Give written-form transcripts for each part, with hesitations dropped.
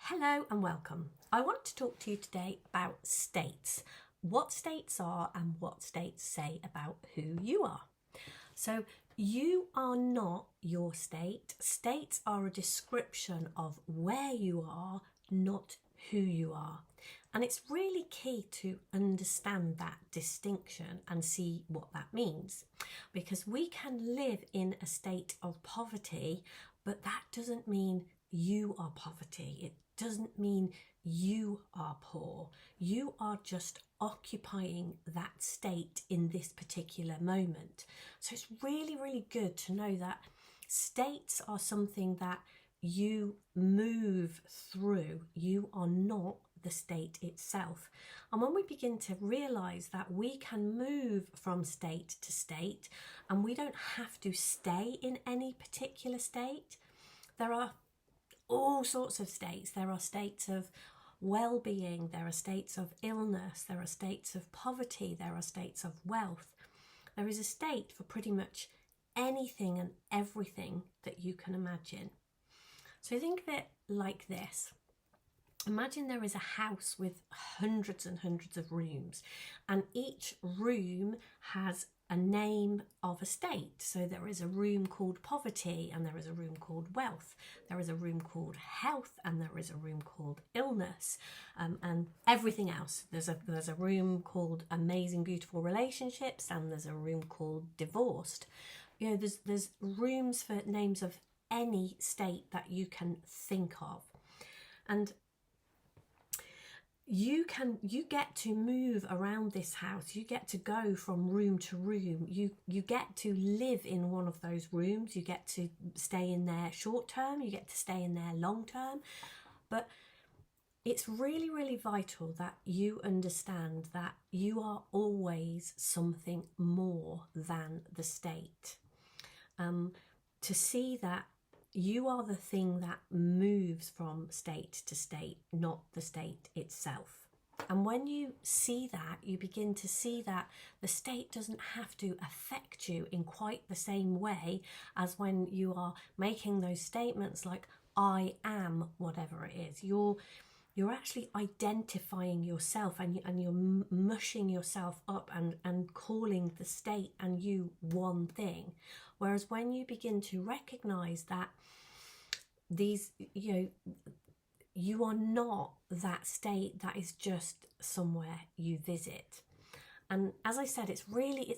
Hello and welcome. I want to talk to you today about states, what states are and what states say about who you are. So you are not your state. States are a description of where you are, not who you are. And it's really key to understand that distinction and see what that means. Because we can live in a state of poverty, but that doesn't mean you are poverty. It doesn't mean you are poor. You are just occupying that state in this particular moment. So it's really, really good to know that states are something that you move through. You are not the state itself. And when we begin to realize that we can move from state to state and we don't have to stay in any particular state, there are all sorts of states. There are states of well-being, there are states of illness, there are states of poverty, there are states of wealth. There is a state for pretty much anything and everything that you can imagine. So think of it like this. Imagine there is a house with hundreds and hundreds of rooms, and each room has a name of a state. So there is a room called poverty, and there is a room called wealth, there is a room called health, and there is a room called illness, and everything else. There's a room called amazing beautiful relationships, and there's a room called divorced. You know, there's rooms for names of any state that you can think of. And you get to move around this house. You get to go from room to room. You get to live in one of those rooms. You get to stay in there short term, you get to stay in there long term. But it's really, really vital that you understand that you are always something more than the state. To see that you are the thing that moves from state to state, not the state itself. And when you see that, you begin to see that the state doesn't have to affect you in quite the same way as when you are making those statements like, I am whatever it is. You're actually identifying yourself, and you're mushing yourself up and calling the state and you one thing. Whereas when you begin to recognize that you are not that state, that is just somewhere you visit. And as I said, it's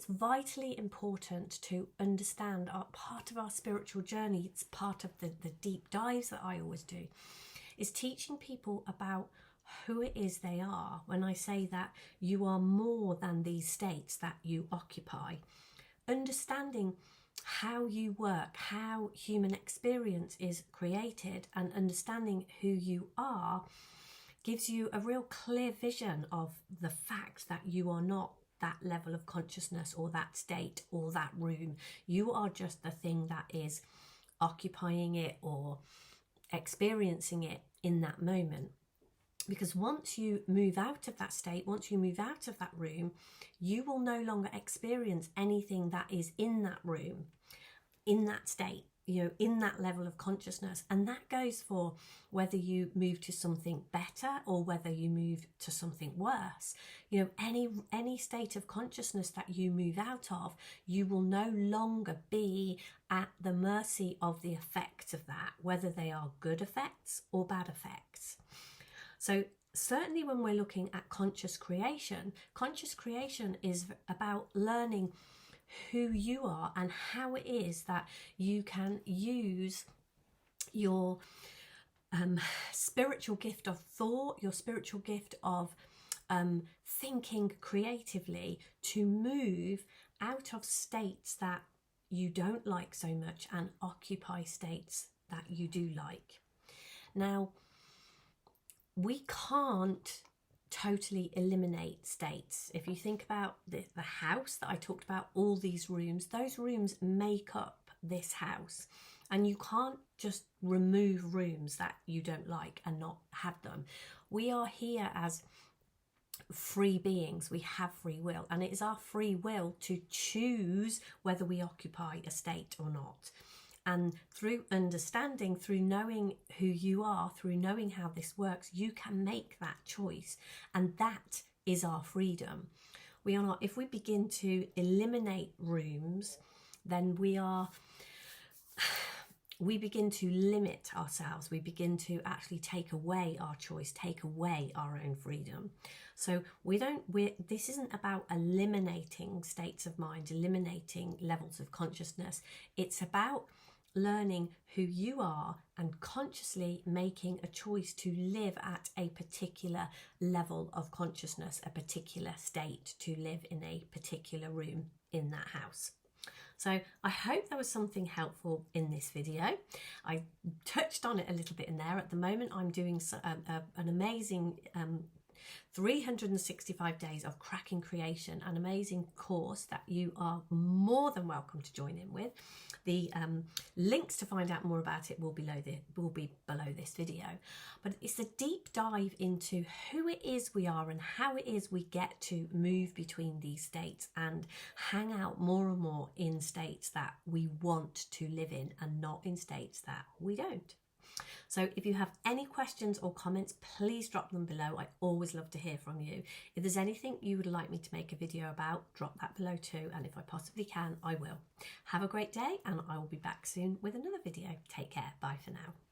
vitally important to understand part of our spiritual journey. It's part of the deep dives that I always do, is teaching people about who it is they are. When I say that you are more than these states that you occupy, understanding how you work, how human experience is created, and understanding who you are gives you a real clear vision of the fact that you are not that level of consciousness or that state or that room. You are just the thing that is occupying it or experiencing it in that moment. Because once you move out of that state, once you move out of that room, you will no longer experience anything that is in that room, in that state, in that level of consciousness. And that goes for whether you move to something better or whether you move to something worse. Any state of consciousness that you move out of, you will no longer be at the mercy of the effects of that, whether they are good effects or bad effects. So certainly when we're looking at conscious creation is about learning who you are and how it is that you can use your spiritual gift of thought, your spiritual gift of thinking creatively to move out of states that you don't like so much and occupy states that you do like. Now, we can't totally eliminate states. If you think about the house that I talked about, all these rooms, those rooms make up this house. And you can't just remove rooms that you don't like and not have them. We are here as free beings. We have free will, and it is our free will to choose whether we occupy a state or not. And through understanding, through knowing who you are, through knowing how this works, you can make that choice. And that is our freedom. We are not, if we begin to eliminate rooms, then we begin to limit ourselves. We begin to actually take away our choice, take away our own freedom. So this isn't about eliminating states of mind, eliminating levels of consciousness. It's about learning who you are and consciously making a choice to live at a particular level of consciousness, a particular state, to live in a particular room in that house. So I hope there was something helpful in this video. I touched on it a little bit in there. At the moment, I'm doing an amazing 365 days of cracking creation, an amazing course that you are more than welcome to join in with. The links to find out more about it will be below this video. But it's a deep dive into who it is we are and how it is we get to move between these states and hang out more and more in states that we want to live in and not in states that we don't. So if you have any questions or comments, please drop them below. I always love to hear from you. If there's anything you would like me to make a video about, drop that below too. And if I possibly can, I will. Have a great day, and I will be back soon with another video. Take care. Bye for now.